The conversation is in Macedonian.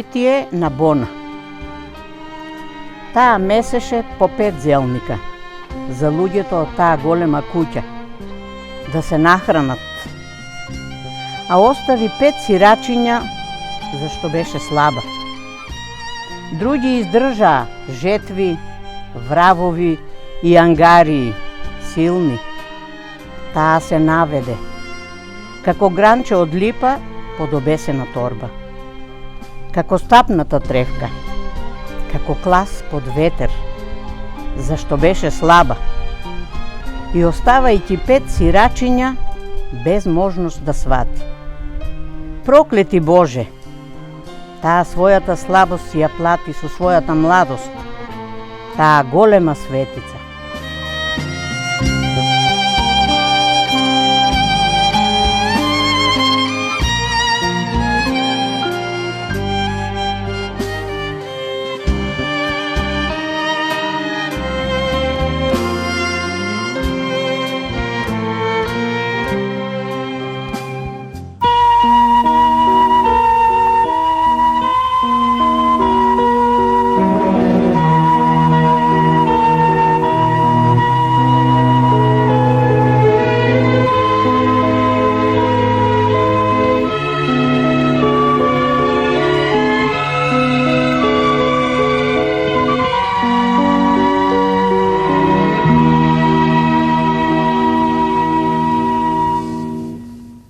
кутија на Бона. Таа месеше по 5 зелника за луѓето од таа голема куќа да се нахранат, а остави 5 сирачиња зашто беше слаба. Други издржаа жетви, вравови и ангарии, силни. Таа се наведе, како гранче од липа под обесена торба, како стапната тревка, како клас под ветер, зашто беше слаба, и оставајќи 5 сирачиња без можност да свати. Проклети Боже, таа својата слабост ја плати со својата младост, таа голема светица.